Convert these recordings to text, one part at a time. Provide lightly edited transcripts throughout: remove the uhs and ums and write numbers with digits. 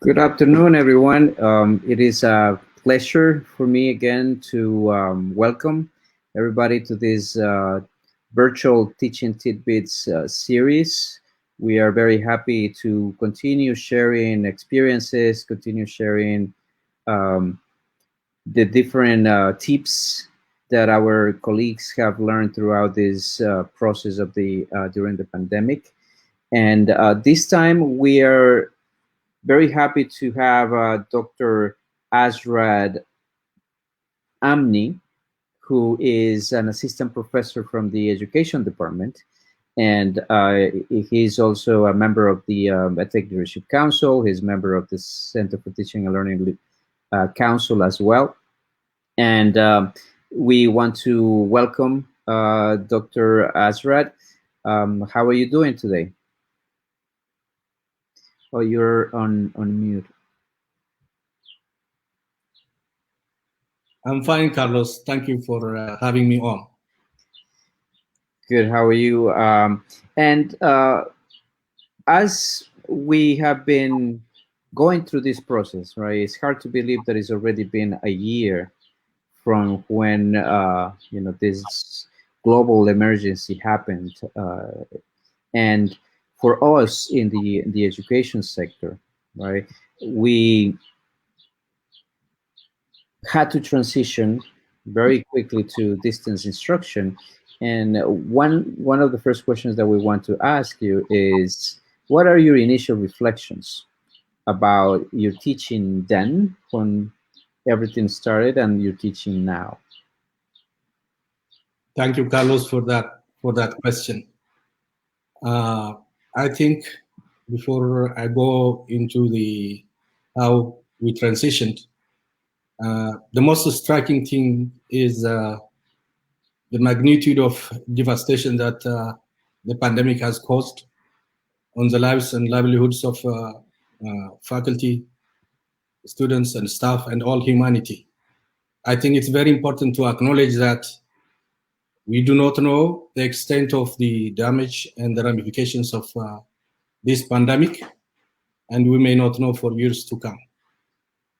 Good afternoon, everyone. It is a pleasure for me again to welcome everybody to this virtual Teaching Tidbits series. We are very happy to continue sharing experiences, continue sharing the different tips that our colleagues have learned throughout this process of the during the pandemic. And this time we are very happy to have Dr. Asrat Amnie, who is an assistant professor from the education department. And he's also a member of the Ethics Leadership Council. He's a member of the Center for Teaching and Learning Council as well. And we want to welcome Dr. Asrat. How are you doing today? Oh, you're on mute. I'm fine, Carlos. Thank you for having me on. Good. How are you? And as we have been going through this process, right? It's hard to believe that it's already been a year from when this global emergency happened, and for us in the education sector, right? We had to transition very quickly to distance instruction. And one of the first questions that we want to ask you is, what are your initial reflections about your teaching then, when everything started, and your teaching now? Thank you, Carlos, for that question. I think before I go into how we transitioned, the most striking thing is the magnitude of devastation that the pandemic has caused on the lives and livelihoods of faculty, students, and staff, and all humanity. I think it's very important to acknowledge that we do not know the extent of the damage and the ramifications of this pandemic, and we may not know for years to come.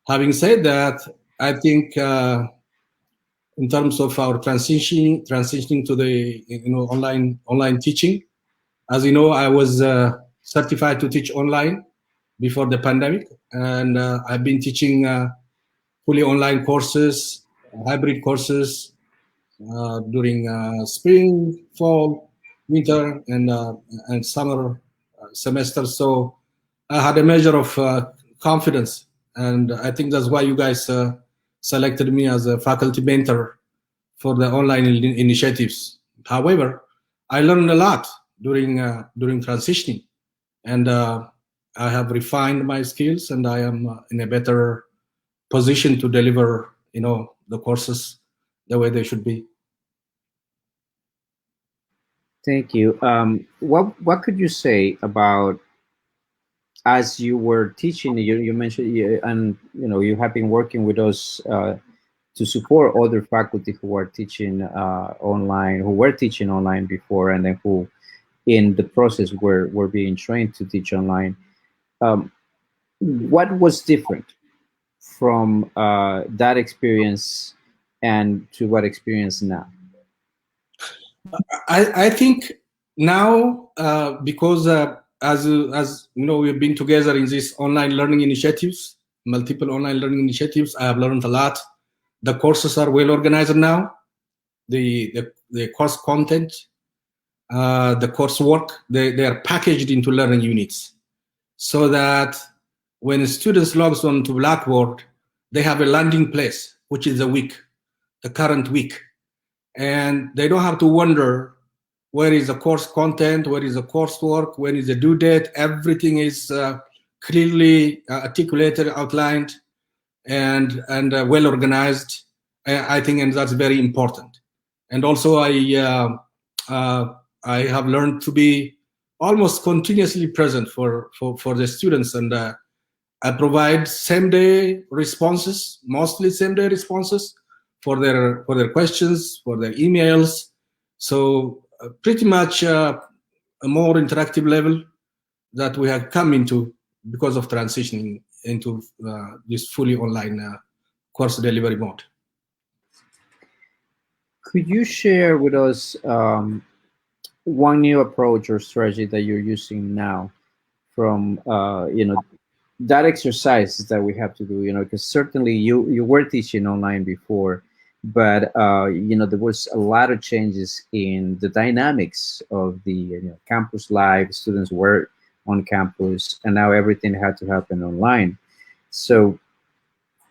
Having said that, I think in terms of our transitioning to the online teaching, as you know, I was certified to teach online before the pandemic, and I've been teaching fully online courses, hybrid courses during spring, fall, winter, and summer semesters. So I had a measure of confidence, and I think that's why you guys selected me as a faculty mentor for the online initiatives. However, I learned a lot during transitioning, and I have refined my skills, and I am in a better position to deliver, the courses the way they should be. Thank you. What could you say about, as you were teaching, you mentioned, and you have been working with us to support other faculty who are teaching online, who were teaching online before, and then who, in the process, were being trained to teach online. What was different from that experience and to what experience now? I think now, because as you know, we've been together in these online learning initiatives, multiple online learning initiatives, I have learned a lot. The courses are well organized now. The course content, the coursework, they are packaged into learning units, so that when students log on to Blackboard, they have a landing place, which is the current week. And they don't have to wonder where is the course content, where is the coursework, when is the due date. Everything is clearly articulated, outlined, and well organized. I think, and that's very important. And also, I have learned to be almost continuously present for the students, and I provide same-day responses, mostly same-day responses for their questions, for their emails. So pretty much a more interactive level that we have come into because of transitioning into this fully online course delivery mode. Could you share with us one new approach or strategy that you're using now from that exercise that we have to do, because certainly you were teaching online before, but there was a lot of changes in the dynamics of the campus life. Students were on campus, and now everything had to happen online. So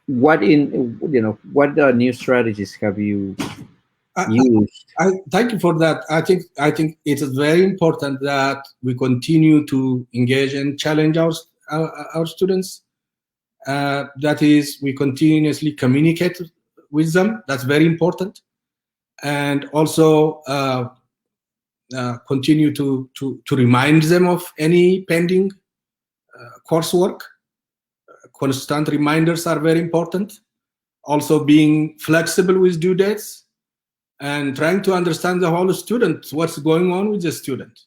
what new strategies have you used? I thank you for that. I think it is very important that we continue to engage and challenge our students. That is, we continuously communicate with them. That's very important, and also continue to remind them of any pending coursework. Constant reminders are very important. Also, being flexible with due dates and trying to understand the whole student, what's going on with the student,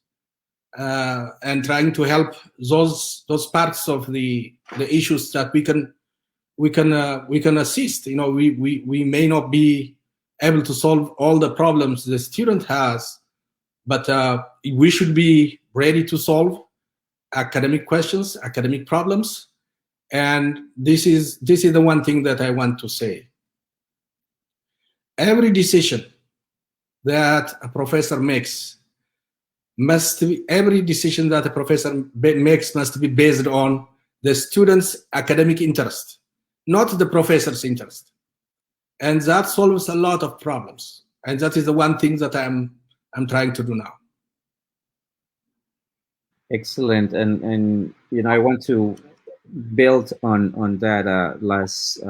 and trying to help those parts of the issues that we can assist. We may not be able to solve all the problems the student has, but we should be ready to solve academic questions, academic problems. And this is the one thing that I want to say. Every decision that a professor makes must be based on the student's academic interest, not the professor's interest. And that solves a lot of problems. And that is the one thing that I'm trying to do now. Excellent. And I want to build on that last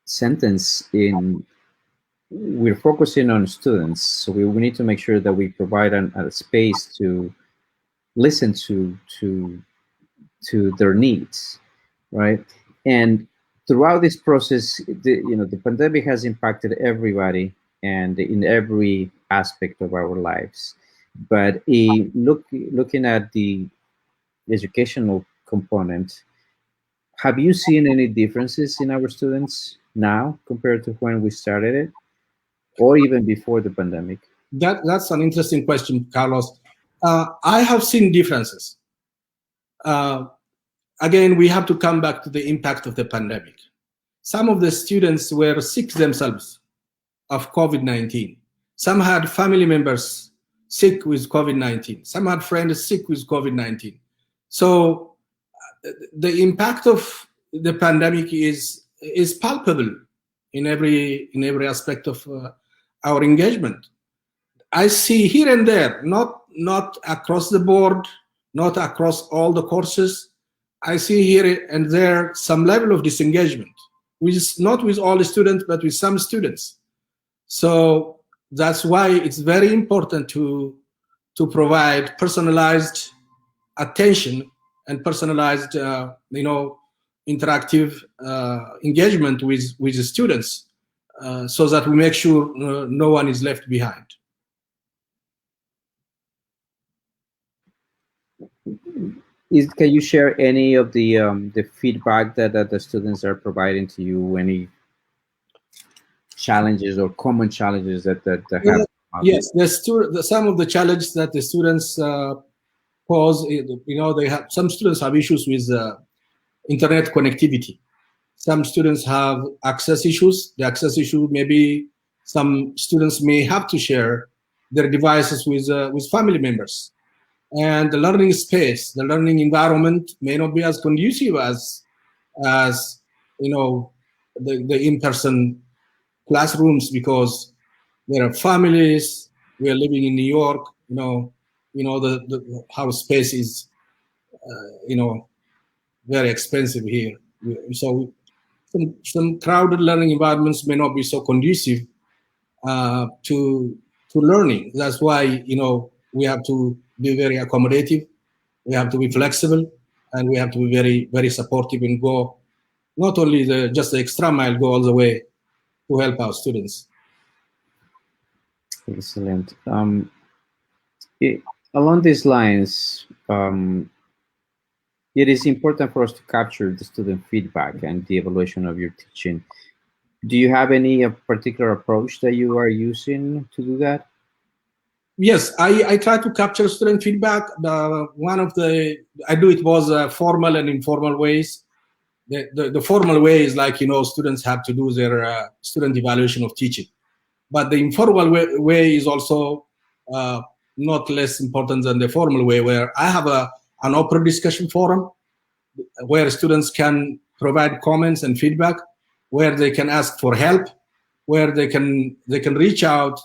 sentence. We're focusing on students, so we need to make sure that we provide a space to listen to their needs, right? And throughout this process, the pandemic has impacted everybody and in every aspect of our lives. But looking at the educational component, have you seen any differences in our students now compared to when we started it, or even before the pandemic? That's an interesting question, Carlos. I have seen differences. Again, we have to come back to the impact of the pandemic. Some of the students were sick themselves of COVID-19. Some had family members sick with COVID-19. Some had friends sick with COVID-19. So the impact of the pandemic is palpable in every aspect of our engagement. I see here and there, not across the board, not across all the courses. I see here and there some level of disengagement, not with all the students, but with some students. So that's why it's very important to provide personalized attention and personalized, interactive engagement with the students, so that we make sure no one is left behind. Can you share any of the feedback that the students are providing to you? Any challenges or common challenges that have? Yes, some of the challenges that the students pose. They have, some students have issues with internet connectivity. Some students have access issues. The access issue, maybe some students may have to share their devices with family members. And the learning space, the learning environment may not be as conducive as the in-person classrooms, because there are families. We are living in New York. The house space is very expensive here. So some crowded learning environments may not be so conducive to learning. That's why we have to be very accommodative. We have to be flexible, and we have to be very, very supportive and go not only just the extra mile, go all the way to help our students. Excellent. Along these lines, it is important for us to capture the student feedback and the evaluation of your teaching. Do you have any particular approach that you are using to do that? Yes, I try to capture student feedback. I do it was formal and informal ways. The formal way is like, students have to do their student evaluation of teaching. But the informal way is also not less important than the formal way, where I have an open discussion forum where students can provide comments and feedback, where they can ask for help, where they can reach out,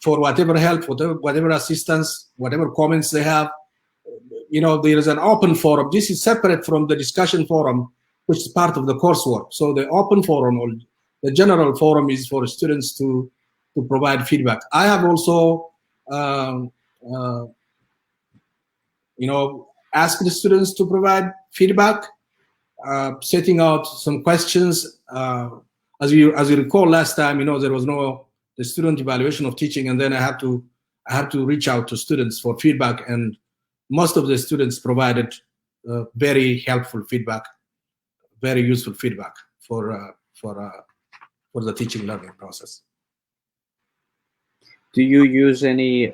for whatever help, whatever assistance, whatever comments they have. There is an open forum. This is separate from the discussion forum, which is part of the coursework. So the open forum or the general forum is for students to provide feedback. I have also, asked the students to provide feedback, setting out some questions. As you recall last time, there was the student evaluation of teaching, and then I have to reach out to students for feedback, and most of the students provided very helpful feedback, very useful feedback for the teaching learning process. Do you use any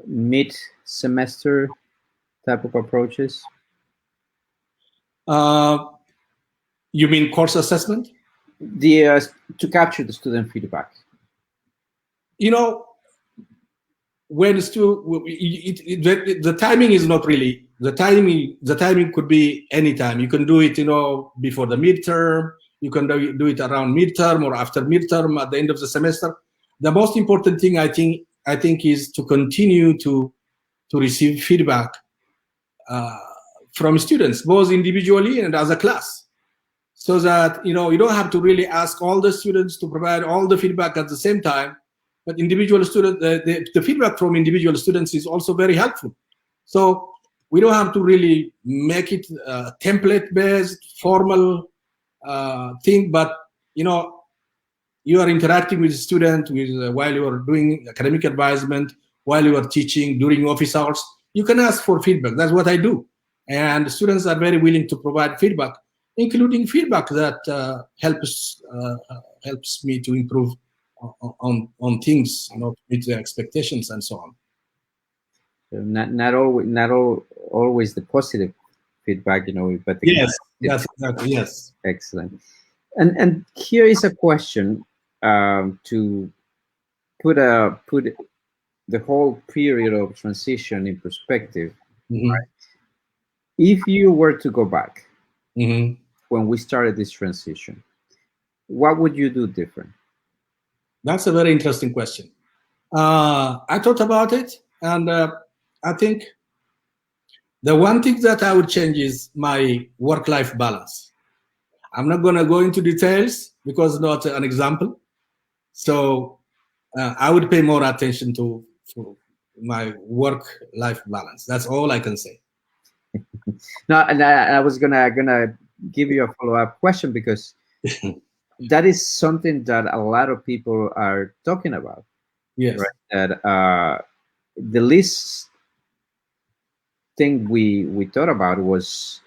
mid-semester type of approaches? You mean course assessment? To capture the student feedback. When the timing is not really the timing. The timing could be any time. You can do it, before the midterm. You can do it around midterm or after midterm at the end of the semester. The most important thing I think is to continue to receive feedback from students, both individually and as a class, so that you don't have to really ask all the students to provide all the feedback at the same time. But individual students, the feedback from individual students is also very helpful. So we don't have to really make it a template-based, formal thing, but you are interacting with the student while you are doing academic advisement, while you are teaching, during office hours. You can ask for feedback. That's what I do. And students are very willing to provide feedback, including feedback that helps me to improve on things, meet their expectations and so on. So not always the positive feedback, but yes, that's exactly, yes. Excellent. And here is a question to put the whole period of transition in perspective. Mm-hmm. Right? If you were to go back mm-hmm. when we started this transition, what would you do different? That's a very interesting question. I thought about it, and I think the one thing that I would change is my work-life balance. I'm not going to go into details because not an example. So I would pay more attention to my work-life balance. That's all I can say. No, and I was gonna give you a follow-up question, because that is something that a lot of people are talking about. Yes. Right? That the least thing we thought about was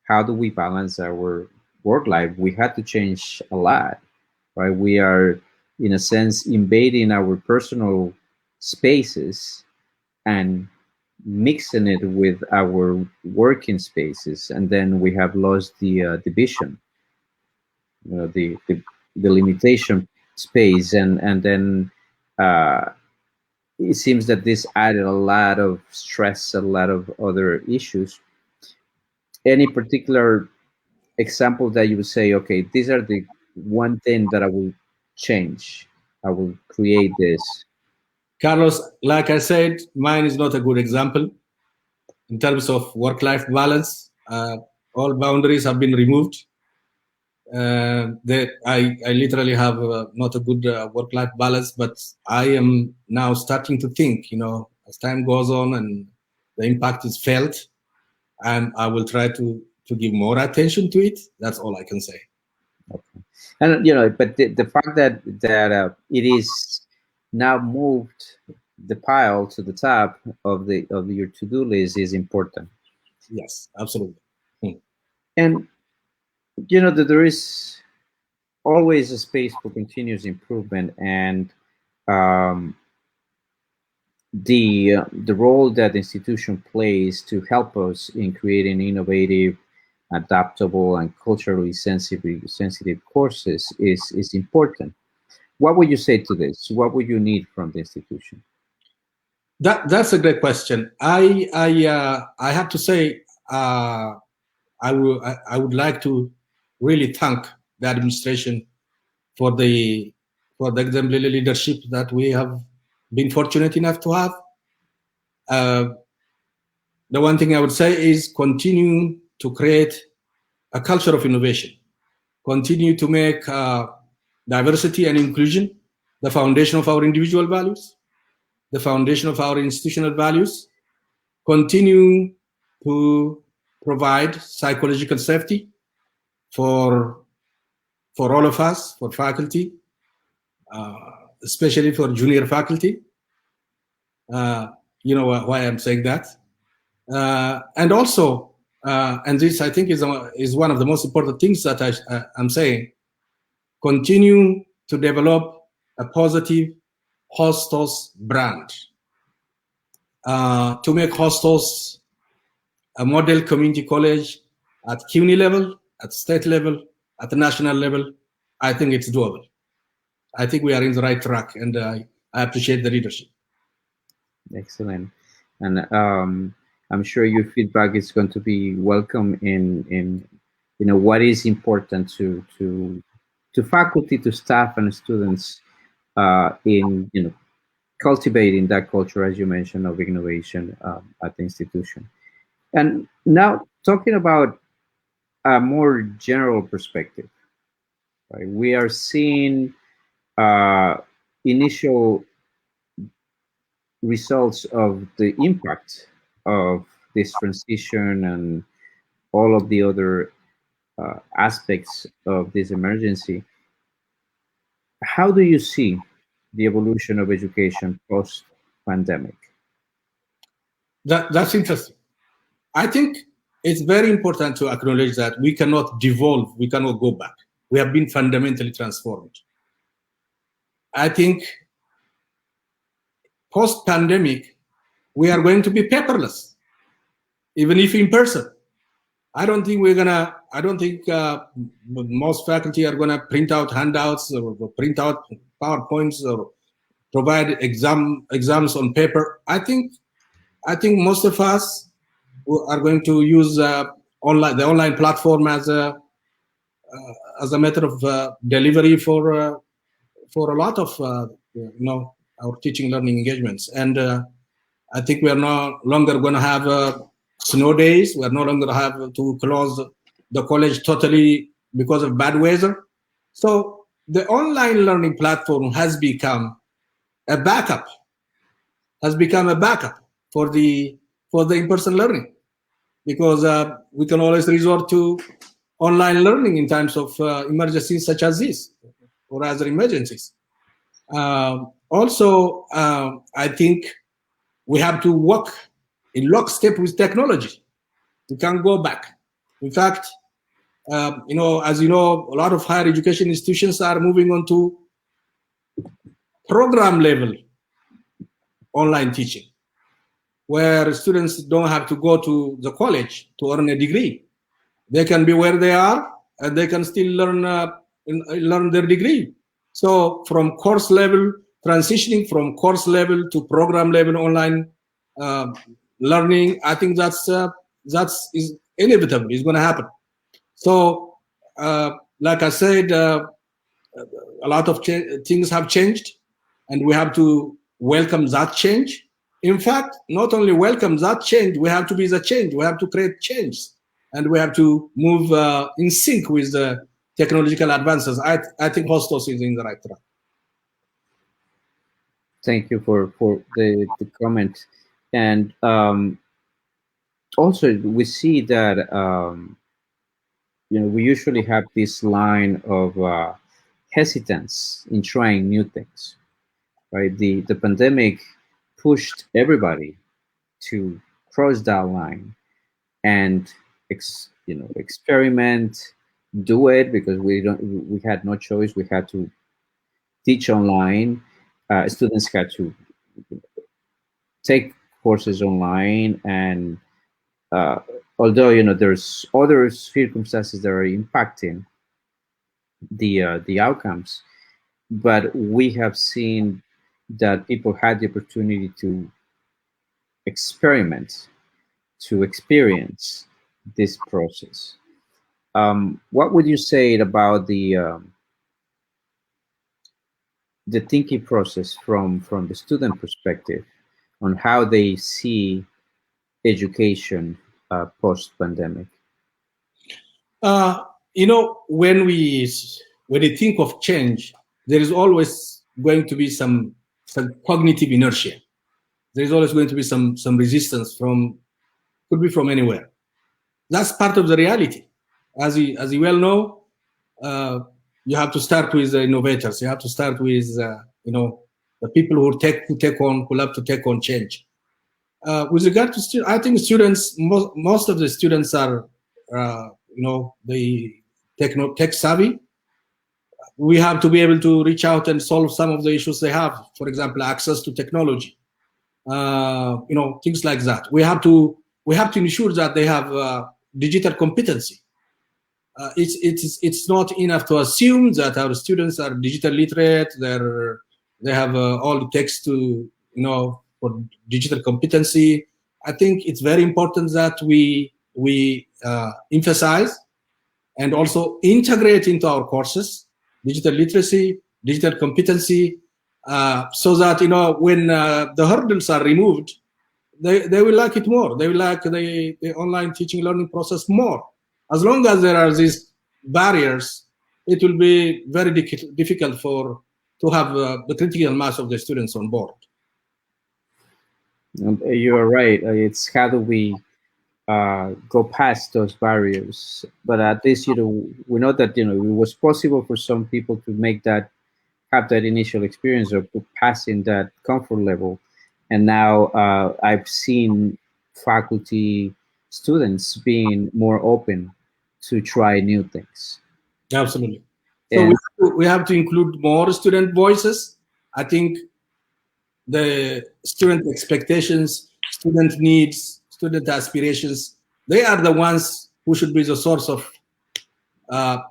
how do we balance our work life. We had to change a lot, right? We are, in a sense, invading our personal spaces and mixing it with our working spaces, and then we have lost the vision, the limitation space, and then it seems that this added a lot of stress, a lot of other issues. Any particular example that you would say, okay, these are the one thing that I will change, I will create this? Carlos, like I said, mine is not a good example in terms of work-life balance. All boundaries have been removed. I literally have not a good work-life balance, but I am now starting to think, as time goes on and the impact is felt, and I will try to give more attention to it. That's all I can say. Okay. And but the fact that it is now moved the pile to the top of your to-do list is important. Yes, absolutely. And that there is always a space for continuous improvement, and um, the role that the institution plays to help us in creating innovative, adaptable, and culturally sensitive courses is important. What would you say to this? What would you need from the institution? That's a great question. I have to say, I would like to really thank the administration for the exemplary leadership that we have been fortunate enough to have. The one thing I would say is continue to create a culture of innovation, continue to make diversity and inclusion the foundation of our individual values, the foundation of our institutional values, continue to provide psychological safety for all of us, for faculty, especially for junior faculty. You know why I'm saying that. And also, and this I think is one of the most important things that I'm saying, continue to develop a positive Hostos brand, to make Hostos a model community college at CUNY level, at state level, at the national level. I think it's doable. I think we are in the right track, and I appreciate the leadership. Excellent. And I'm sure your feedback is going to be welcome in what is important to faculty, to staff, and students in cultivating that culture, as you mentioned, of innovation at the institution. And now talking about a more general perspective, right? We are seeing initial results of the impact of this transition and all of the other aspects of this emergency. How do you see the evolution of education post-pandemic? That's interesting. I think it's very important to acknowledge that we cannot devolve, we cannot go back. We have been fundamentally transformed. I think post-pandemic, we are going to be paperless, even if in person. I don't think most faculty are gonna print out handouts or print out PowerPoints or provide exams on paper. I think most of us are going to use the online platform as a method of delivery for a lot of our teaching learning engagements. And I think we are no longer going to have snow days. We are no longer have to close the college totally because of bad weather. So the online learning platform has become a backup. For the in-person learning, because we can always resort to online learning in times of emergencies such as this or other emergencies. Also, I think we have to work in lockstep with technology. We can't go back. In fact, as you know, a lot of higher education institutions are moving on to program level online teaching, where students don't have to go to the college to earn a degree. They can be where they are, and they can still learn their degree. So from course level, transitioning from course level to program level online learning, I think that's is inevitable. It's going to happen. So, like I said, a lot of things have changed, and we have to welcome that change. In fact, not only welcome that change, we have to be the change. We have to create change, and we have to move in sync with the technological advances. I think Hostos is in the right track. Thank you for the comment. And also we see that we usually have this line of hesitance in trying new things, right? The pandemic pushed everybody to cross that line and experiment, do it, because we had no choice. We had to teach online. Students had to take courses online, and uh, although there's other circumstances that are impacting the outcomes, but we have seen that people had the opportunity to experiment, to experience this process. What would you say about the thinking process from the student perspective on how they see education post pandemic? Uh, when we think of change, there is always going to be some cognitive inertia. There is always going to be some resistance could be from anywhere. That's part of the reality. As you well know, uh, you have to start with the innovators. You have to start with the people who love to take on change. With regard to students, I think students, most of the students are, the tech savvy. We have to be able to reach out and solve some of the issues they have. For example, access to technology, things like that. We have to ensure that they have digital competency. It's not enough to assume that our students are digital literate. They have all the text for digital competency. I think it's very important that we emphasize and also integrate into our courses digital literacy, digital competency, so that when the hurdles are removed, they will like it more. They will like the online teaching learning process more. As long as there are these barriers, it will be very difficult to have the critical mass of the students on board. You are right. It's how do we go past those barriers? But at least we know that it was possible for some people to make that, have that initial experience of passing that comfort level, and now I've seen faculty, students being more open to try new things. Absolutely. So And we have to include more student voices. I think the student expectations, student needs, student aspirations, they are the ones who should be the source of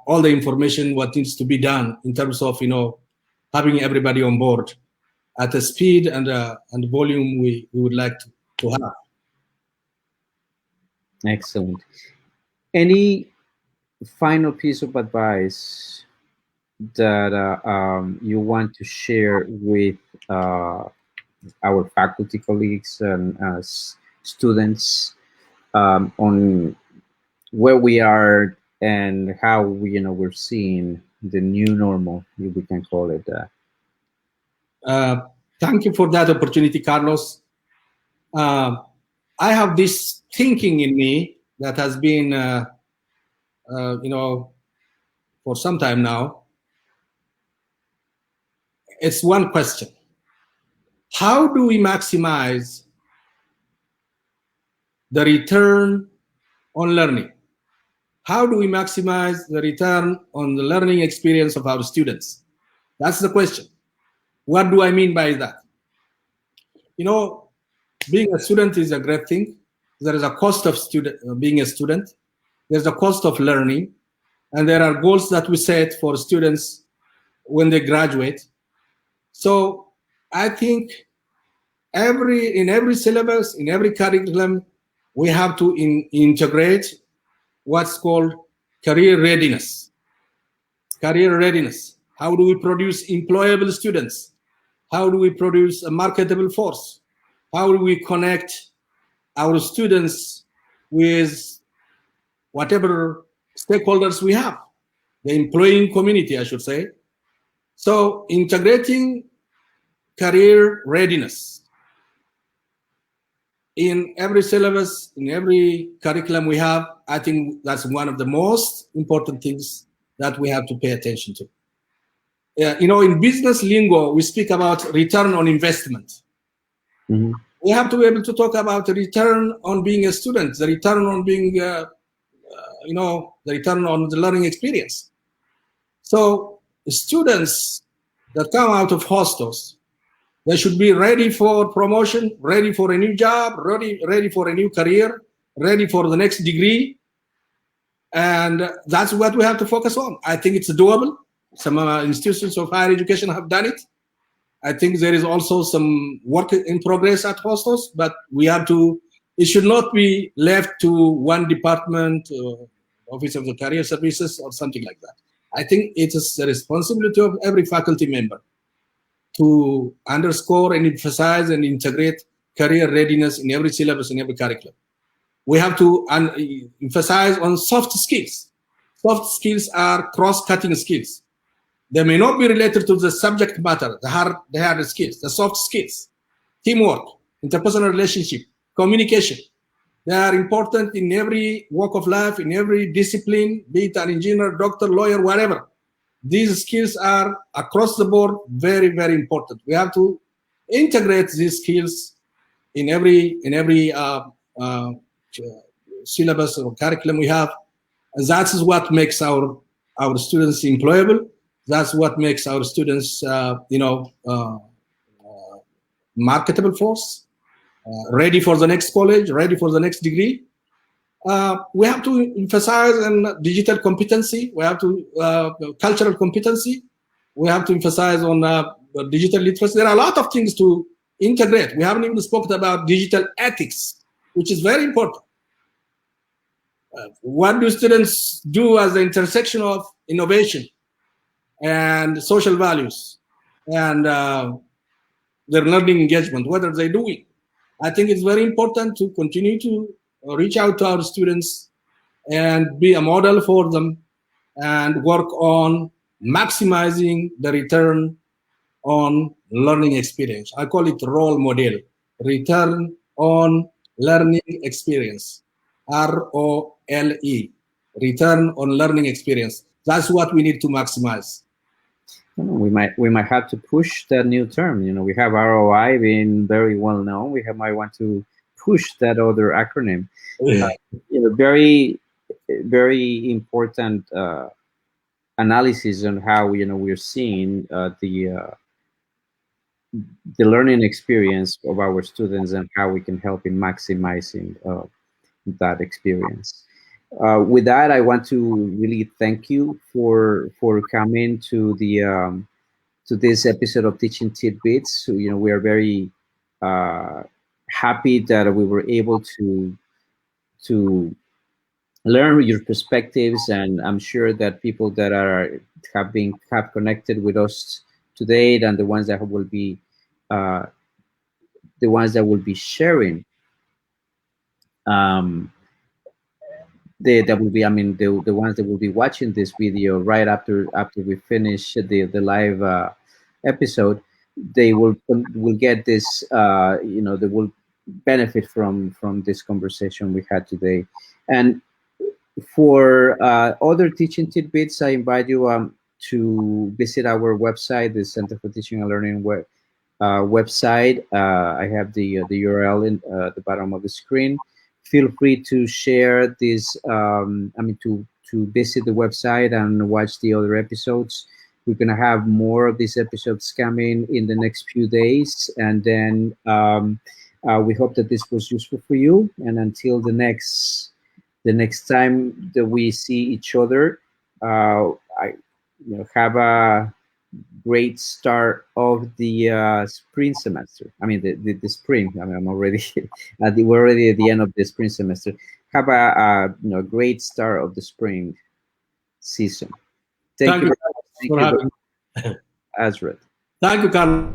all the information, what needs to be done in terms of having everybody on board at the speed and volume we would like to have. excellent. Any final piece of advice that you want to share with uh, our faculty colleagues and students on where we are and how we're seeing the new normal, if we can call it that? Thank you for that opportunity, Carlos. I have this thinking in me that has been, for some time now. It's one question: how do we maximize the return on learning? How do we maximize the return on the learning experience of our students? That's the question. What do I mean by that? Being a student is a great thing. There is a cost of being a student. There's a cost of learning, and there are goals that we set for students when they graduate. So I think in every syllabus, in every curriculum, we have to integrate what's called career readiness. Career readiness. How do we produce employable students? How do we produce a marketable force? How do we connect our students with whatever stakeholders we have, the employing community, I should say. So integrating career readiness in every syllabus, in every curriculum we have. I think that's one of the most important things that we have to pay attention to. In business lingo, we speak about return on investment. Mm-hmm. We have to be able to talk about the return on being a student, the return on being, the return on the learning experience. So students that come out of Hostos, they should be ready for promotion, ready for a new job, ready for a new career, ready for the next degree. And that's what we have to focus on. I think it's doable. Some institutions of higher education have done it. I think there is also some work in progress at Hostos, but we have to, it should not be left to one department, Office of the Career Services or something like that. I think it is the responsibility of every faculty member to underscore and emphasize and integrate career readiness in every syllabus, in every curriculum. We have to emphasize on soft skills. Soft skills are cross-cutting skills. They may not be related to the subject matter, the hard skills, the soft skills, teamwork, interpersonal relationship, communication. They are important in every walk of life, in every discipline, be it an engineer, doctor, lawyer, whatever. These skills are across the board very, very important. We have to integrate these skills in every syllabus or curriculum we have. And that is what makes our students employable. That's what makes our students, marketable force, ready for the next college, ready for the next degree. We have to emphasize on digital competency. We have to cultural competency. We have to emphasize on digital literacy. There are a lot of things to integrate. We haven't even spoken about digital ethics, which is very important. What do students do as the intersection of innovation and social values and their learning engagement? What are they doing? I think it's very important to continue to reach out to our students and be a model for them and work on maximizing the return on learning experience. I call it role model, return on learning experience, ROLE, return on learning experience. That's what we need to maximize. We might have to push that new term. We have ROI being very well known. We might want to push that other acronym. Very, very important analysis on how we're seeing the learning experience of our students and how we can help in maximizing that experience. With that, I want to really thank you for coming to the to this episode of Teaching Tidbits. So, we are very happy that we were able to learn your perspectives, and I'm sure that people that have connected with us today, and the ones that will be sharing. That will be, the ones that will be watching this video right after we finish the live episode, they will get this, they will benefit from this conversation we had today. And for other teaching tidbits, I invite you to visit our website, the Center for Teaching and Learning website. I have the URL in the bottom of the screen. Feel free to share this, to visit the website and watch the other episodes. We're going to have more of these episodes coming in the next few days. And then we hope that this was useful for you. And until the next time that we see each other, have a great start of the spring semester. The spring. I'm already we're already at the end of the spring semester. Have a great start of the spring season. Thank you for having Asrat. Thank you, Carl.